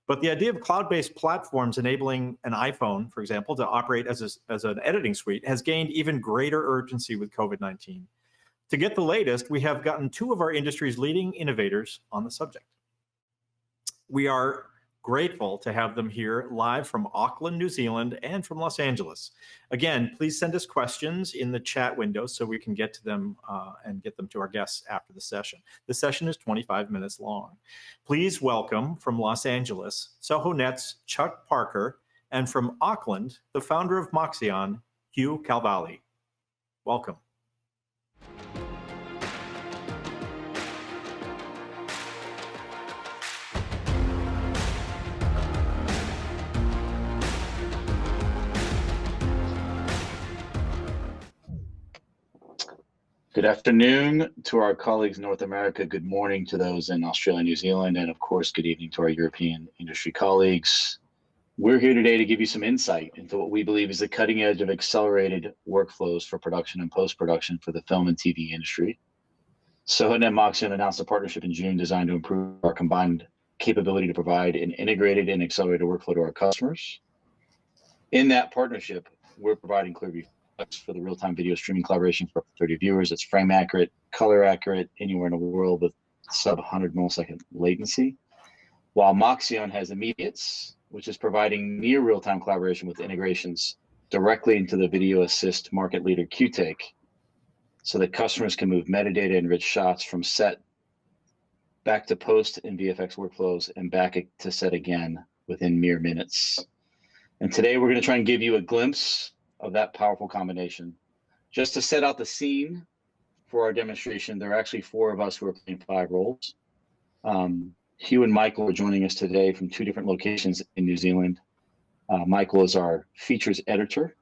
But the idea of cloud-based platforms enabling an iPhone, for example, to operate as an editing suite has gained even greater urgency with COVID-19. To get the latest, we have gotten two of our industry's leading innovators on the subject. We are grateful to have them here live from Auckland, New Zealand, and from Los Angeles. Again, please send us questions in the chat window so we can get to them and get them to our guests after the session. The session is 25 minutes long. Please welcome from Los Angeles, Sohonet's Chuck Parker, and from Auckland, the founder of Moxion, Hugh Calvalli. Welcome. Good afternoon to our colleagues in North America. Good morning to those in Australia, New Zealand, and of course, good evening to our European industry colleagues. We're here today to give you some insight into what we believe is the cutting edge of accelerated workflows for production and post-production for the film and TV industry. Sohonet and Moxion announced a partnership in June designed to improve our combined capability to provide an integrated and accelerated workflow to our customers. In that partnership, we're providing ClearView for the real-time video streaming collaboration for 30 viewers. It's frame accurate, color accurate, anywhere in the world with sub 100 millisecond latency. While Moxion has immediates, which is providing near real-time collaboration with integrations directly into the video assist market leader QTake, so that customers can move metadata and rich shots from set back to post in VFX workflows and back to set again within mere minutes. And today we're going to try and give you a glimpse of that powerful combination. Just to set out the scene for our demonstration, there are actually four of us who are playing 5 roles. Hugh and Michael are joining us today from 2 different locations in New Zealand. Michael is our features editor,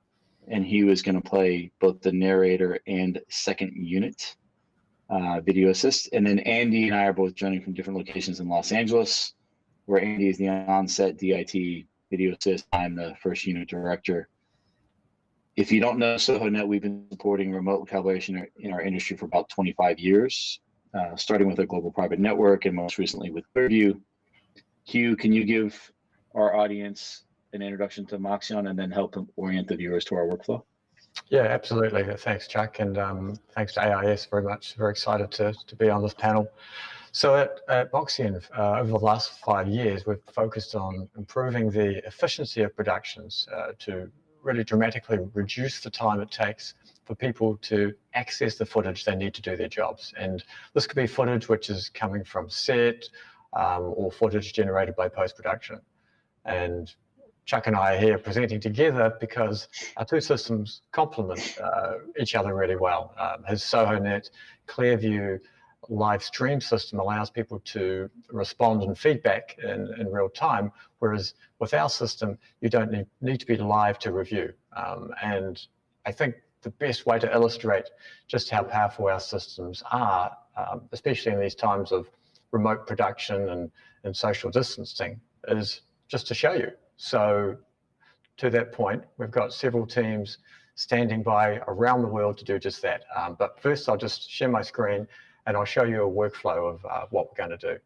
and Hugh is going to play both the narrator and second unit video assist. And then Andy and I are both joining from different locations in Los Angeles, where Andy is the on-set DIT video assist. I'm the first unit director. If you don't know Sohonet, we've been supporting remote collaboration in our industry for about 25 years, starting with a global private network and most recently with ClearView. Hugh, can you give our audience an introduction to Moxion and then help them orient the viewers to our workflow? Yeah, absolutely. Thanks, Chuck, and thanks to AIS very much. Very excited to be on this panel. So at Moxion, over the last 5 years, we've focused on improving the efficiency of productions to really dramatically reduce the time it takes for people to access the footage they need to do their jobs. And this could be footage which is coming from set or footage generated by post-production. And Chuck and I are here presenting together because our 2 systems complement each other really well. His Sohonet ClearView live stream system allows people to respond and feedback in real time, whereas with our system, you don't need to be live to review. And I think the best way to illustrate just how powerful our systems are, especially in these times of remote production and social distancing, is just to show you. So to that point, we've got several teams standing by around the world to do just that. But first, I'll just share my screen and I'll show you a workflow of what we're going to do.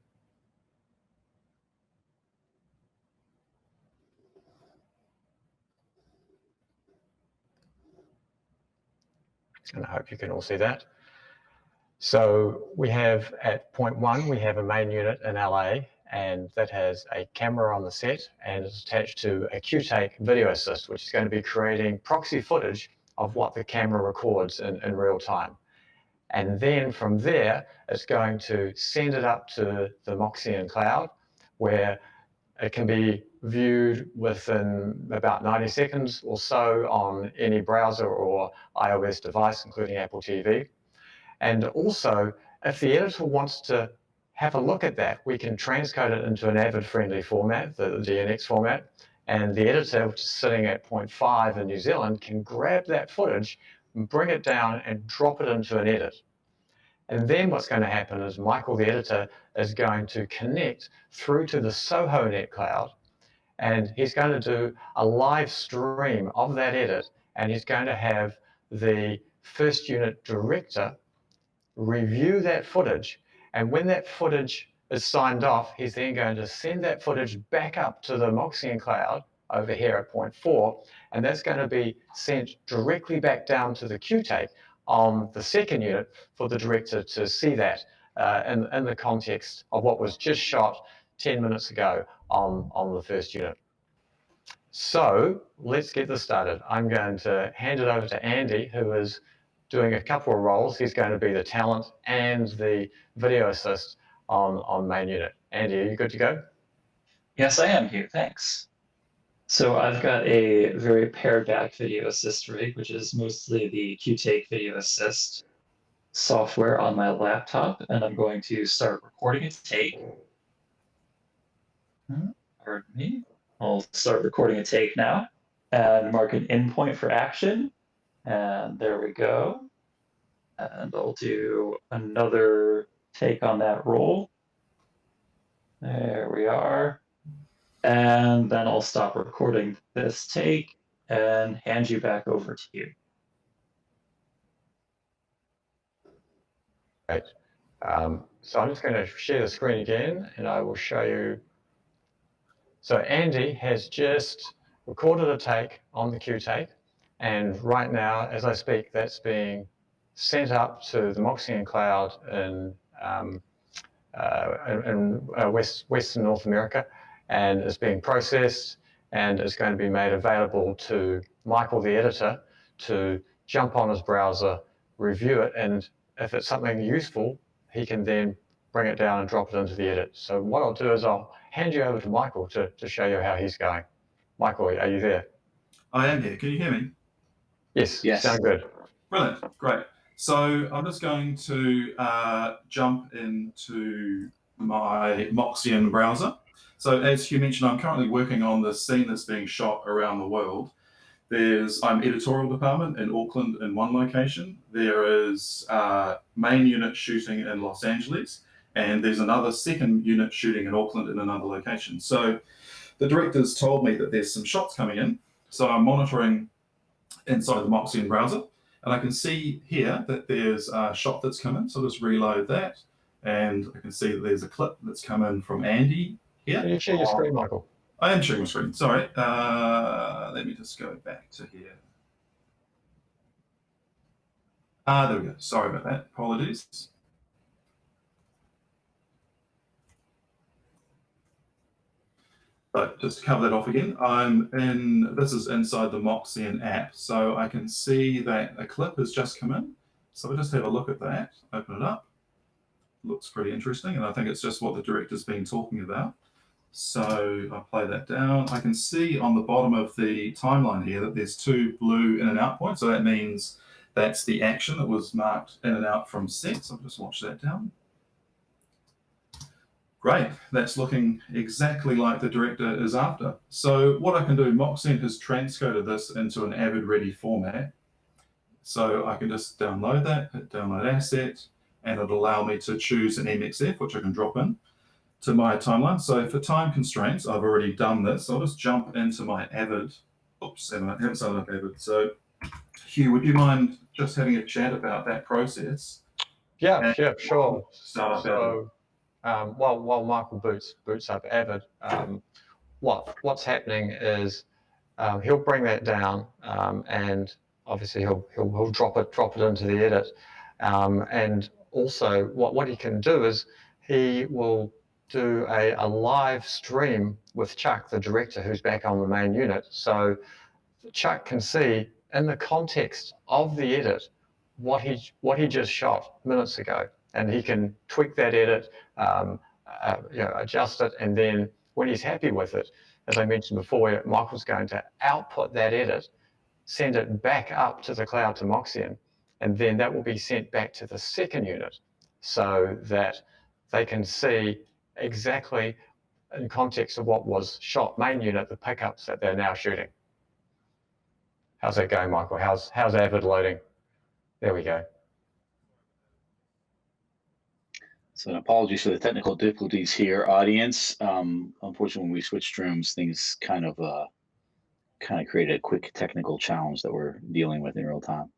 And I hope you can all see that. So we have at point 1, we have a main unit in LA, and that has a camera on the set and it's attached to a QTake video assist, which is going to be creating proxy footage of what the camera records in real time. And then from there, it's going to send it up to the Moxion cloud, where it can be viewed within about 90 seconds or so on any browser or iOS device, including Apple TV. And also, if the editor wants to have a look at that, we can transcode it into an Avid-friendly format, the DNX format, and the editor, which is sitting at 0.5 in New Zealand, can grab that footage, bring it down and drop it into an edit. And then what's going to happen is Michael, the editor, is going to connect through to the Sohonet cloud, and he's going to do a live stream of that edit, and he's going to have the first unit director review that footage. And when that footage is signed off, he's then going to send that footage back up to the Moxion cloud over here at point 4, and that's going to be sent directly back down to the QTake on the second unit for the director to see that in the context of what was just shot 10 minutes ago on the first unit. So let's get this started. I'm going to hand it over to Andy, who is doing a couple of roles. He's going to be the talent and the video assist on main unit. Andy, are you good to go? Yes, I am here. Thanks. So I've got a very pared back video assist rig, which is mostly the QTake video assist software on my laptop, and I'm going to start recording a take. Pardon me. I'll start recording a take now and mark an endpoint for action. And there we go. And I'll do another take on that roll. There we are. And then I'll stop recording this take and hand you back over to you. Great. So I'm just going to share the screen again, and I will show you. So Andy has just recorded a take on the QTake, and right now, as I speak, that's being sent up to the Moxion cloud in Western North America, and is being processed, and is going to be made available to Michael, the editor, to jump on his browser, review it, and if it's something useful, he can then bring it down and drop it into the edit. So what I'll do is I'll hand you over to Michael to show you how he's going. Michael, are you there? I am here. Can you hear me? Yes. Yes. Sound good. Brilliant. Great. So I'm just going to jump into my Moxion browser. So as Hugh mentioned, I'm currently working on the scene that's being shot around the world. I'm editorial department in Auckland in one location. There is main unit shooting in Los Angeles, and there's another second unit shooting in Auckland in another location. So the directors told me that there's some shots coming in. So I'm monitoring inside the Moxion browser, and I can see here that there's a shot that's come in. So I'll just reload that, and I can see that there's a clip that's come in from Andy here. Can you share your screen, Michael? I am sharing my screen. Sorry. Let me just go back to here. There we go. Sorry about that. Apologies. But just to cover that off again, this is inside the Moxion app. So I can see that a clip has just come in. So I'll just have a look at that, open it up. Looks pretty interesting. And I think it's just what the director's been talking about. So I'll play that down. I can see on the bottom of the timeline here that there's 2 blue in and out points. So that means that's the action that was marked in and out from set. So I'll just watch that down. Great, that's looking exactly like the director is after. So what I can do, Moxion has transcoded this into an Avid ready format. So I can just download that, hit download asset, and it'll allow me to choose an MXF, which I can drop in to my timeline. So for time constraints, I've already done this. I'll just jump into my Avid. Oops, I haven't started up Avid. So Hugh, would you mind just having a chat about that process? Yeah, sure. Start up Avid. While Michael boots up Avid, what's happening is he'll bring that down, and obviously he'll drop it into the edit, and also what he can do is he will do a live stream with Chuck, the director, who's back on the main unit. So Chuck can see in the context of the edit what he just shot minutes ago, and he can tweak that edit, adjust it, and then when he's happy with it, as I mentioned before, Michael's going to output that edit, send it back up to the cloud to Moxion, and then that will be sent back to the second unit so that they can see exactly in context of what was shot main unit, the pickups that they're now shooting. How's that going, Michael? How's Avid loading? There we go. So apologies for the technical difficulties here, audience. Unfortunately, when we switched rooms, things kind of created a quick technical challenge that we're dealing with in real time.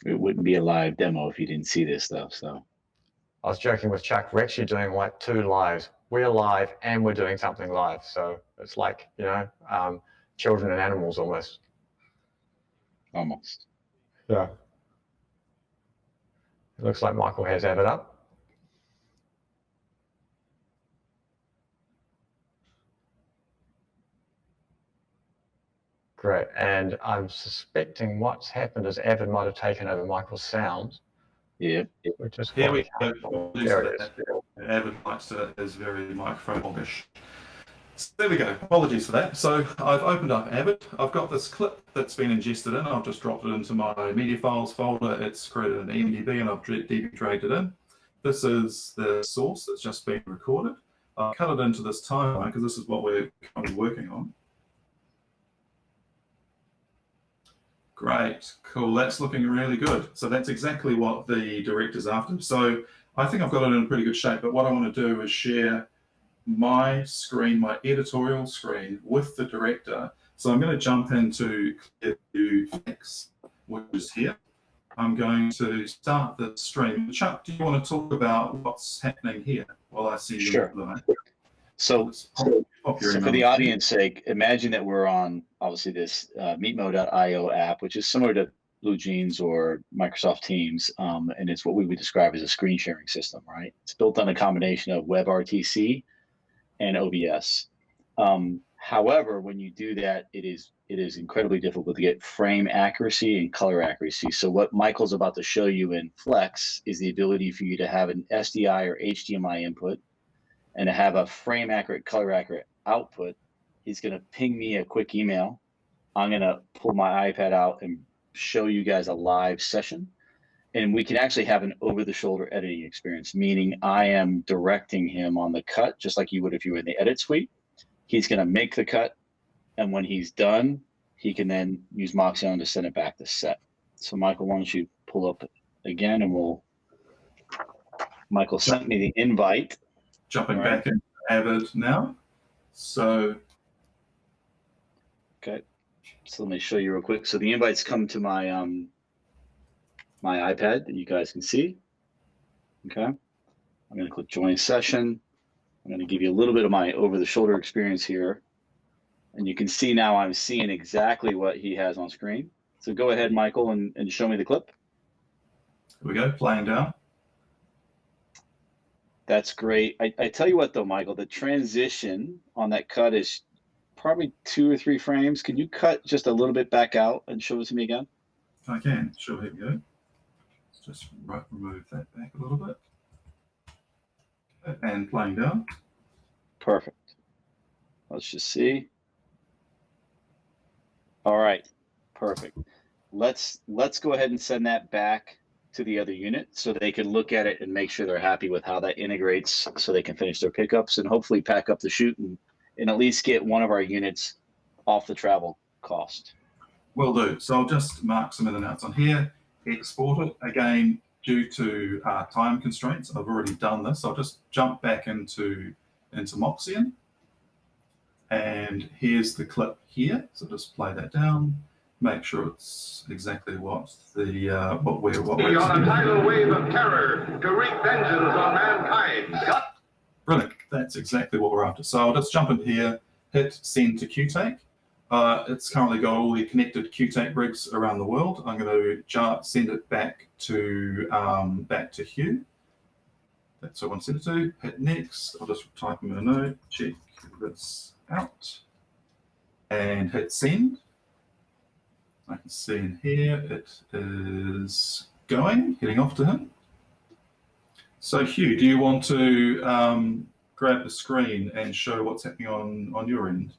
it wouldn't be a live demo if you didn't see this stuff. So I was joking with Chuck, we're actually doing like 2 lives. We're live and we're doing something live. So it's like, you know, children and animals almost. almost. Yeah. It looks like Michael has Avid up. Great. And I'm suspecting what's happened is Avid might have taken over Michael's sound. Yeah. Which is Here we quite go. There it is. Avid likes is very microphone hoggish. So there we go. Apologies for that. So I've opened up Avid. I've got this clip that's been ingested in. I've just dropped it into my media files folder. It's created an EDB and I've DB dragged it in. This is the source that's just been recorded. I'll cut it into this timeline because this is what we're currently working on. Great, cool, that's looking really good. So that's exactly what the director's after. So I think I've got it in pretty good shape, but what I want to do is share my screen, my editorial screen with the director. So I'm going to jump into ClearView Flex, which is here. I'm going to start the stream. Chuck, do you want to talk about what's happening here while I see you? Sure. So for the audience sake, imagine that we're on obviously this meetmo.io app, which is similar to BlueJeans or Microsoft Teams, and it's what we would describe as a screen sharing system, right? It's built on a combination of WebRTC and OBS. However, when you do that, it is incredibly difficult to get frame accuracy and color accuracy. So what Michael's about to show you in Flex is the ability for you to have an SDI or HDMI input and to have a frame accurate, color accurate output. He's going to ping me a quick email. I'm going to pull my iPad out and show you guys a live session. And we can actually have an over-the-shoulder editing experience, meaning I am directing him on the cut, just like you would if you were in the edit suite. He's going to make the cut. And when he's done, he can then use Moxion to send it back to set. So Michael, why don't you pull up again and Michael sent me the invite. Jumping back into Avid now. So. Okay. So let me show you real quick. So the invites come to my my iPad that you guys can see. Okay. I'm going to click join session. I'm going to give you a little bit of my over-the-shoulder experience here. And you can see now I'm seeing exactly what he has on screen. So go ahead, Michael, and show me the clip. Here we go, playing down. That's great. I tell you what, though, Michael, the transition on that cut is probably 2 or 3 frames. Can you cut just a little bit back out and show it to me again? I can, sure, here we go. Let's just remove that back a little bit. And playing down. Perfect. Let's just see. All right, perfect. Let's go ahead and send that back to the other unit so they can look at it and make sure they're happy with how that integrates so they can finish their pickups and hopefully pack up the chute and at least get one of our units off the travel cost. Will do. So I'll just mark some in and outs on here, export it. Again, due to time constraints, I've already done this. I'll just jump back into Moxion. And here's the clip here. So just play that down. Make sure it's exactly what we're on a tidal wave of terror to wreak vengeance on mankind. Brilliant. That's exactly what we're after. So I'll just jump in here, hit send to QTake. It's currently got all the connected QTake rigs around the world. I'm going to send it back to Hugh. That's what I want to send it to. Hit next. I'll just type in a note. Check this out, and hit send. I can see in here it is heading off to him. So Hugh, do you want to grab the screen and show what's happening on your end?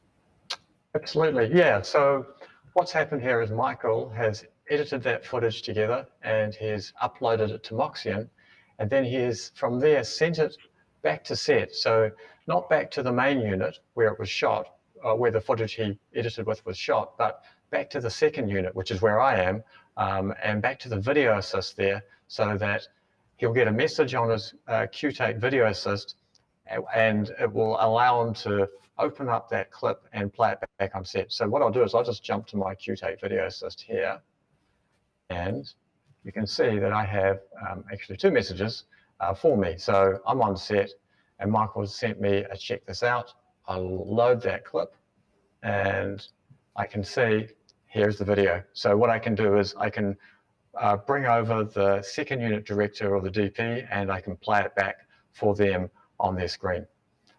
Absolutely, yeah. So what's happened here is Michael has edited that footage together and he's uploaded it to Moxion, and then he's from there sent it back to set. So not back to the main unit where it was shot, where the footage he edited with was shot, but back to the second unit, which is where I am, and back to the video assist there, so that he'll get a message on his QTake video assist, and it will allow him to open up that clip and play it back on set. So what I'll do is I'll just jump to my QTake video assist here, and you can see that I have actually 2 messages for me. So I'm on set and Michael has sent me a check this out. I'll load that clip and I can see here's the video. So what I can do is I can bring over the second unit director or the DP and I can play it back for them on their screen.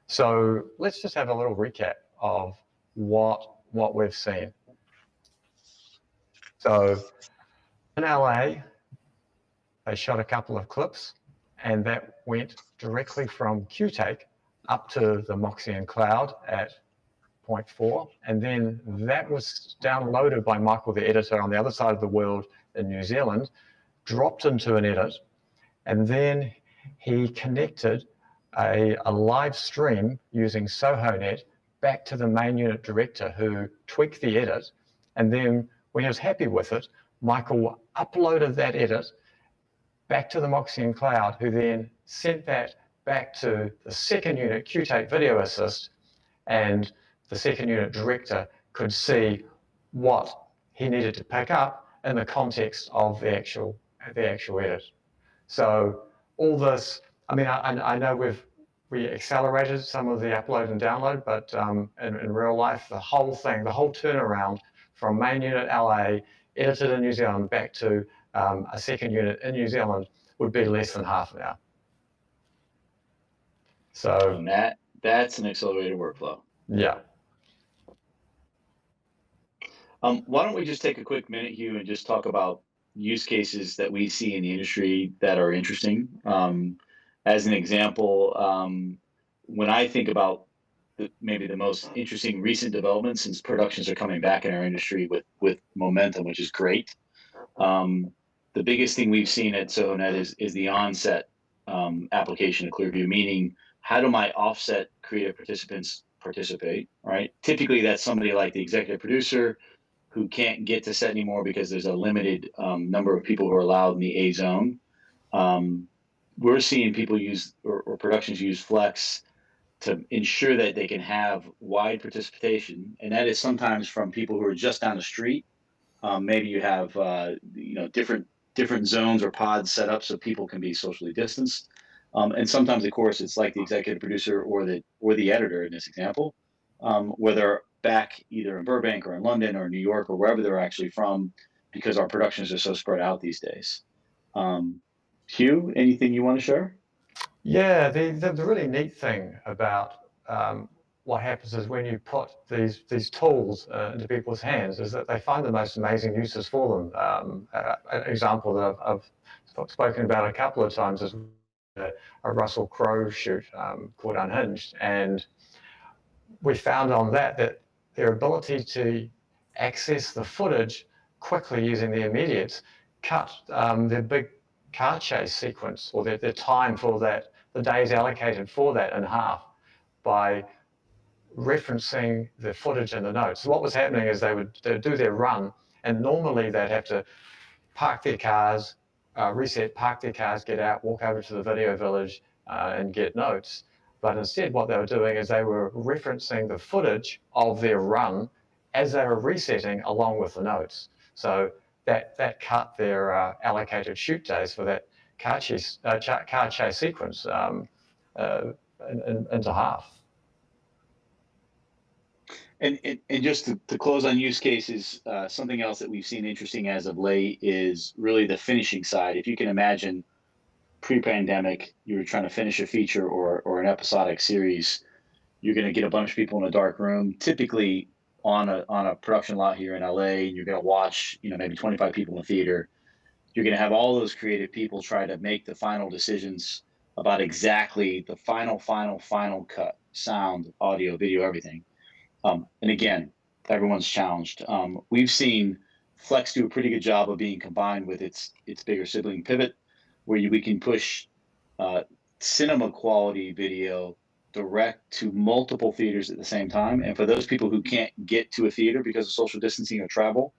So let's just have a little recap of what we've seen. So in LA, they shot a couple of clips and that went directly from QTake up to the Moxion cloud at 0.4. And then that was downloaded by Michael, the editor on the other side of the world in New Zealand, dropped into an edit, and then he connected a live stream using Sohonet back to the main unit director who tweaked the edit. And then when he was happy with it, Michael uploaded that edit back to the Moxion cloud, who then sent that back to the second unit QTake Video Assist, and the second unit director could see what he needed to pick up in the context of the actual edit. So all this, I mean, I know we accelerated some of the upload and download, but in real life, the whole thing, the whole turnaround from main unit LA, edited in New Zealand, back to a second unit in New Zealand would be less than half an hour. So And that's an accelerated workflow. yeah. Why don't we just take a quick minute, Hugh, and just talk about use cases that we see in the industry that are interesting. As an example, when I think about maybe the most interesting recent developments, since productions are coming back in our industry with momentum, which is great. The biggest thing we've seen at Sohonet is the onset application of ClearView, meaning how do my offset creative participants participate, right? Typically, that's somebody like the executive producer who can't get to set anymore because there's a limited number of people who are allowed in the A zone. We're seeing people use, or productions use Flex to ensure that they can have wide participation. And that is sometimes from people who are just down the street. Maybe you have different zones or pods set up so people can be socially distanced. And sometimes, of course, it's like the executive producer or the editor in this example, where they're back either in Burbank or in London or New York or wherever they're actually from, because our productions are so spread out these days. Hugh, anything you want to share? Yeah, the really neat thing about what happens is when you put these tools into people's hands is that they find the most amazing uses for them. An example that I've spoken about a couple of times is a Russell Crowe shoot called Unhinged, and we found on that their ability to access the footage quickly using the immediates cut their big car chase sequence, or their time for that, the days allocated for that, in half by referencing the footage in the notes. So what was happening is they'd do their run, and normally they'd have to park their cars, reset, park their cars, get out, walk over to the video village and get notes. But instead what they were doing is they were referencing the footage of their run as they were resetting along with the notes. So that cut their allocated shoot days for that car chase sequence into half. And just to close on use cases, something else that we've seen interesting as of late is really the finishing side. If you can imagine pre-pandemic, you were trying to finish a feature or an episodic series, you're going to get a bunch of people in a dark room, typically on a production lot here in LA. You're going to watch, maybe 25 people in the theater. You're going to have all those creative people try to make the final decisions about exactly the final cut, sound, audio, video, everything. And again, everyone's challenged. We've seen Flex do a pretty good job of being combined with its bigger sibling Pivot, where we can push cinema quality video direct to multiple theaters at the same time. And for those people who can't get to a theater because of social distancing or travel,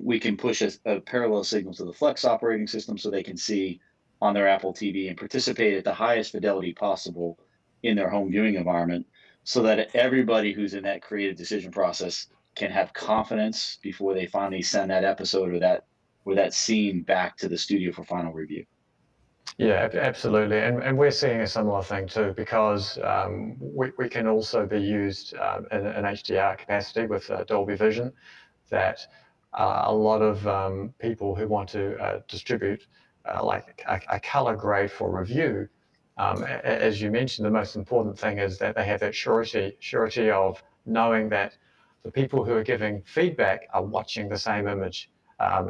we can push a parallel signal to the Flex operating system so they can see on their Apple TV and participate at the highest fidelity possible in their home viewing environment, so that everybody who's in that creative decision process can have confidence before they finally send that episode or that scene back to the studio for final review. Yeah, absolutely. And we're seeing a similar thing too, because we can also be used in HDR capacity with Dolby Vision, that a lot of people who want to distribute like a color grade for review, as you mentioned, the most important thing is that they have that surety of knowing that the people who are giving feedback are watching the same image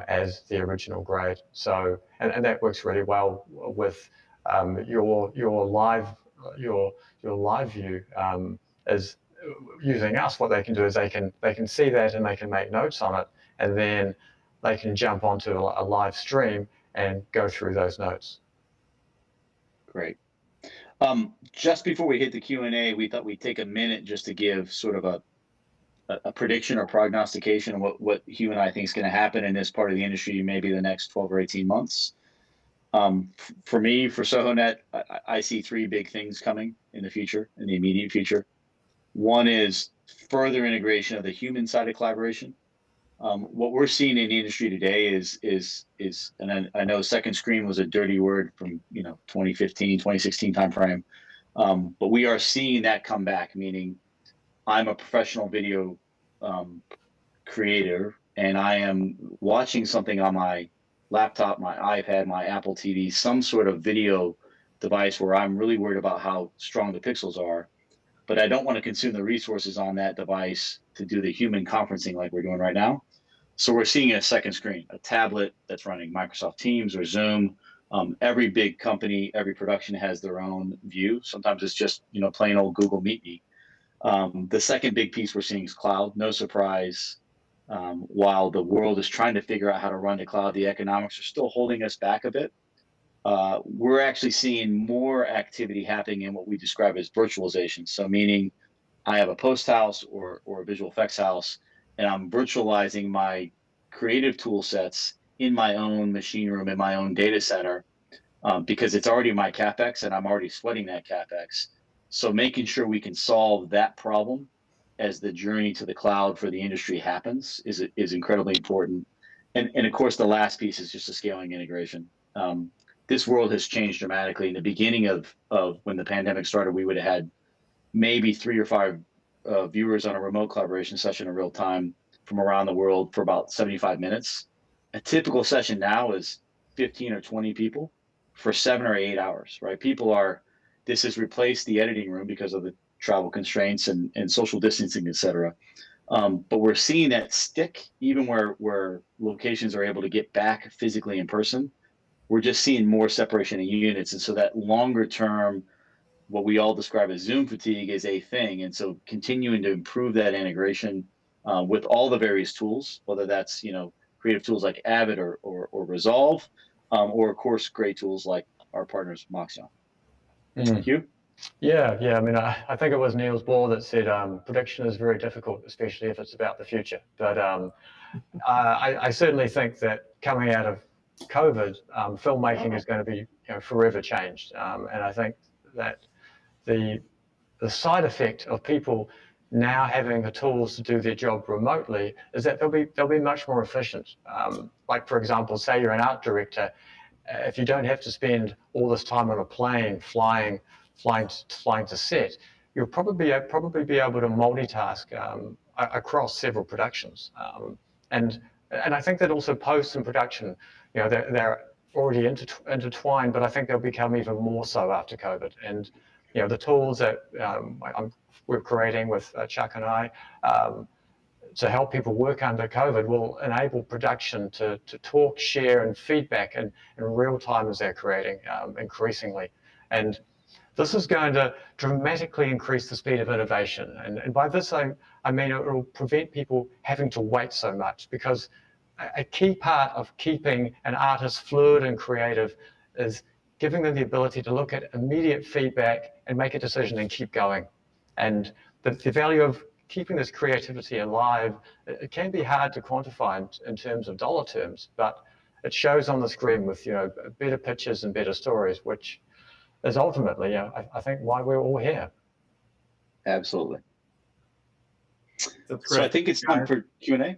as the original grade. So, and that works really well with your live view is using us. What they can do is they can see that and they can make notes on it, and then they can jump onto a live stream and go through those notes. Great. Just before we hit the Q&A, we thought we'd take a minute just to give sort of a prediction or prognostication of what Hugh and I think is going to happen in this part of the industry maybe the next 12 or 18 months. For me, for Sohonet, I see three big things coming in the future, in the immediate future. One is further integration of the human side of collaboration. What we're seeing in the industry today is, and I know second screen was a dirty word from 2015, 2016 timeframe, but we are seeing that come back, meaning I'm a professional video creator, and I am watching something on my laptop, my iPad, my Apple TV, some sort of video device where I'm really worried about how strong the pixels are, but I don't want to consume the resources on that device to do the human conferencing like we're doing right now. So we're seeing a second screen, a tablet that's running Microsoft Teams or Zoom. Every big company, every production has their own view. Sometimes it's just plain old Google Meet Me. The second big piece we're seeing is cloud. No surprise. While the world is trying to figure out how to run to cloud, the economics are still holding us back a bit. We're actually seeing more activity happening in what we describe as virtualization. So meaning I have a post house or a visual effects house, and I'm virtualizing my creative tool sets in my own machine room, in my own data center, because it's already my CapEx and I'm already sweating that CapEx. So making sure we can solve that problem as the journey to the cloud for the industry happens is incredibly important. And of course, the last piece is just a scaling integration. This world has changed dramatically. In the beginning of when the pandemic started, we would have had maybe 3 or 5 viewers on a remote collaboration session in real time from around the world for about 75 minutes. A typical session now is 15 or 20 people for 7 or 8 hours, right? This has replaced the editing room because of the travel constraints and social distancing, et cetera. But we're seeing that stick even where locations are able to get back physically in person. We're just seeing more separation in units. And so that longer term, what we all describe as Zoom fatigue is a thing. And so continuing to improve that integration with all the various tools, whether that's, creative tools like Avid or Resolve, or of course, great tools like our partners, Moxion. Hugh? Yeah. I mean, I think it was Niels Bohr that said prediction is very difficult, especially if it's about the future. But I certainly think that coming out of COVID, filmmaking is going to be forever changed. And I think that the side effect of people now having the tools to do their job remotely is that they'll be much more efficient. Like, for example, say you're an art director, if you don't have to spend all this time on a plane flying to set, you'll probably be able to multitask across several productions. And I think that also post and production, they're already intertwined, but I think they'll become even more so after COVID. And the tools that we're creating with Chuck and I to help people work under COVID will enable production to talk, share, and feedback in real time as they're creating increasingly. And this is going to dramatically increase the speed of innovation. And by this, I mean it will prevent people having to wait so much, because a key part of keeping an artist fluid and creative is giving them the ability to look at immediate feedback and make a decision and keep going. And the value of keeping this creativity alive, it can be hard to quantify in terms of dollar terms, but it shows on the screen with better pictures and better stories, which is ultimately, I think, why we're all here. Absolutely. That's great. So I think it's time for Q&A.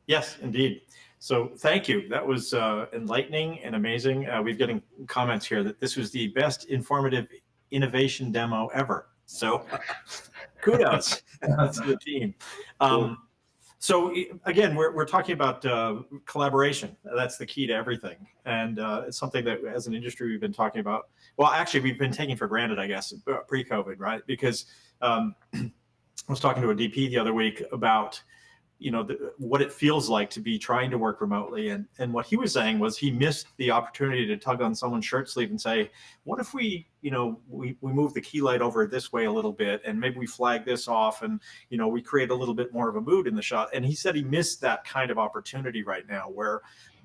Yes, indeed. So thank you. That was enlightening and amazing. We're getting comments here that this was the best informative innovation demo ever. So kudos to the team. So again, we're talking about collaboration. That's the key to everything. And it's something that as an industry we've been talking about. Well, actually, we've been taking for granted, I guess, pre-COVID, right? Because I was talking to a DP the other week about what it feels like to be trying to work remotely. And what he was saying was he missed the opportunity to tug on someone's shirt sleeve and say, what if we move the key light over this way a little bit, and maybe we flag this off, and, we create a little bit more of a mood in the shot. And he said he missed that kind of opportunity right now where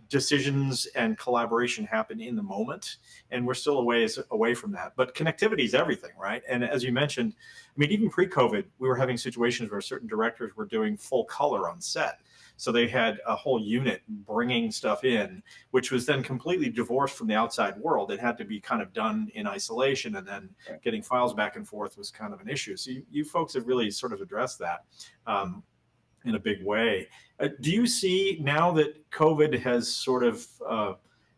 decisions and collaboration happen in the moment, and we're still a ways away from that. But connectivity is everything, right? And as you mentioned, I mean, even pre-COVID, we were having situations where certain directors were doing full color on set. So they had a whole unit bringing stuff in, which was then completely divorced from the outside world. It had to be kind of done in isolation, and then getting files back and forth was kind of an issue. So you folks have really sort of addressed that in a big way. Do you see now that COVID has sort of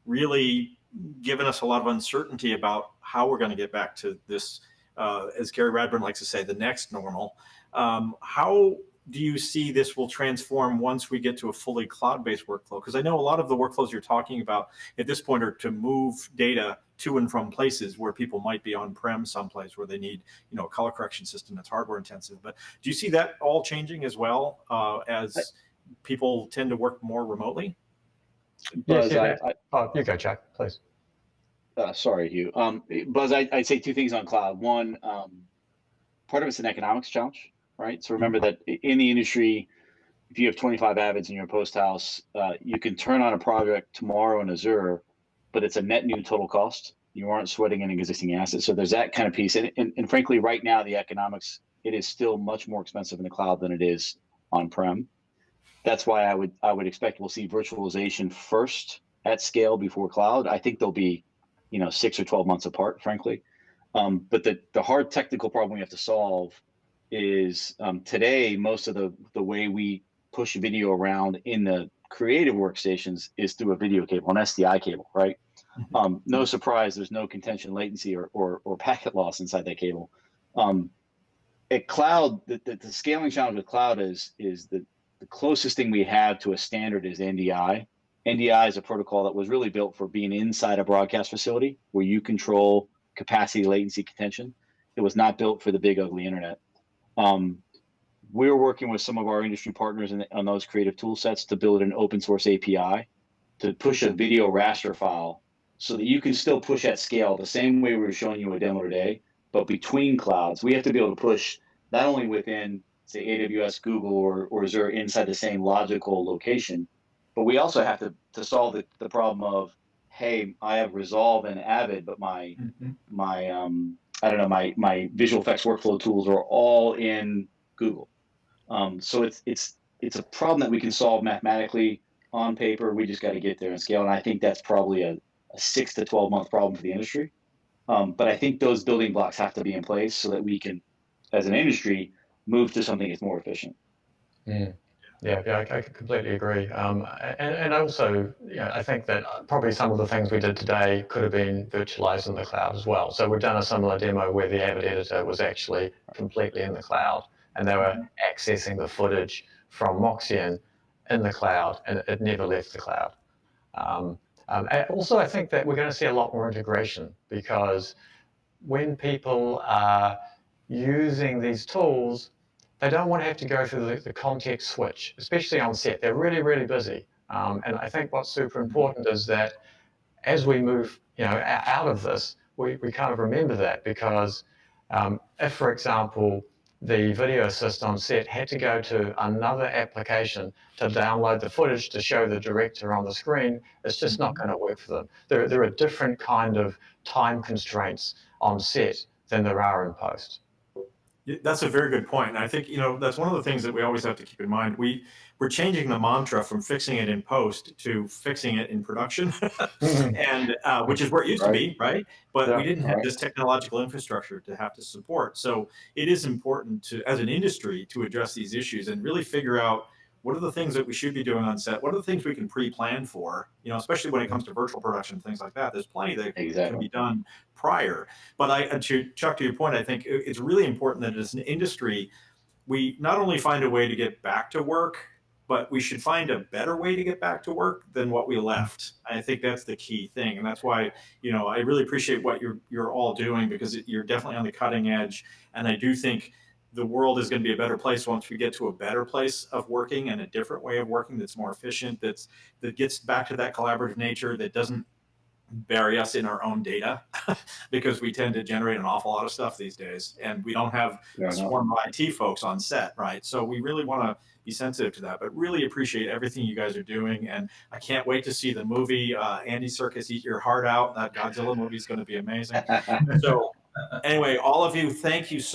really given us a lot of uncertainty about how we're going to get back to this, as Gary Radburn likes to say, the next normal? How do you see this will transform once we get to a fully cloud-based workflow? Because I know a lot of the workflows you're talking about at this point are to move data to and from places where people might be on-prem someplace where they need, a color correction system that's hardware intensive. But do you see that all changing as well as people tend to work more remotely? Buzz, you go, Jack, please. Sorry, Hugh. Buzz, I'd say two things on cloud. One, part of it's an economics challenge, right? So remember that in the industry, if you have 25 Avids in your post house, you can turn on a project tomorrow in Azure, but it's a net new total cost. You aren't sweating an existing asset. So there's that kind of piece. And frankly, right now, the economics, it is still much more expensive in the cloud than it is on-prem. That's why I would expect we'll see virtualization first at scale before cloud. I think they'll be, 6 or 12 months apart, frankly. But the hard technical problem we have to solve is today, most of the way we push video around in the creative workstations is through a video cable, an SDI cable, right? No surprise, there's no contention latency or packet loss inside that cable. At cloud, the scaling challenge with cloud is the closest thing we have to a standard is NDI. NDI is a protocol that was really built for being inside a broadcast facility where you control capacity, latency, contention. It was not built for the big ugly internet. We're working with some of our industry partners on those creative tool sets to build an open source API to push a video raster file so that you can still push at scale the same way we were showing you a demo today, but between clouds. We have to be able to push not only within, say, AWS, Google, or Azure inside the same logical location, but we also have to solve the problem of, hey, I have Resolve and Avid, but my visual effects workflow tools are all in Google. So it's a problem that we can solve mathematically on paper. We just got to get there and scale. And I think that's probably a 6 to 12 month problem for the industry. But I think those building blocks have to be in place so that we can, as an industry, move to something that's more efficient. Yeah, I completely agree. And also, I think that probably some of the things we did today could have been virtualized in the cloud as well. So we've done a similar demo where the Avid editor was actually completely in the cloud, and they were accessing the footage from Moxion in the cloud, and it never left the cloud. And also, I think that we're going to see a lot more integration, because when people are using these tools, they don't want to have to go through the context switch, especially on set. They're really, really busy. And I think what's super important is that as we move out of this, we kind of remember that, because if, for example, the video assist on set had to go to another application to download the footage to show the director on the screen, it's just not going to work for them. There are different kind of time constraints on set than there are in post. That's a very good point. And I think, that's one of the things that we always have to keep in mind. We're changing the mantra from fixing it in post to fixing it in production, and which is where it used to be, right? But we didn't have this technological infrastructure to have to support. So it is important to, as an industry, to address these issues and really figure out what are the things that we should be doing on set? What are the things we can pre-plan for? You know, especially when it comes to virtual production, things like that. There's plenty that can be done prior. But Chuck, to your point, I think it's really important that as an industry, we not only find a way to get back to work, but we should find a better way to get back to work than what we left. I think that's the key thing. And that's why, you know, I really appreciate what you're all doing, because you're definitely on the cutting edge. And I do think the world is going to be a better place once we get to a better place of working and a different way of working that's more efficient, that gets back to that collaborative nature, that doesn't bury us in our own data because we tend to generate an awful lot of stuff these days, and we don't have a swarm of IT folks on set, right? So we really want to be sensitive to that, but really appreciate everything you guys are doing, and I can't wait to see the movie. Andy Serkis, eat your heart out. That Godzilla movie is going to be amazing. So anyway, all of you, thank you so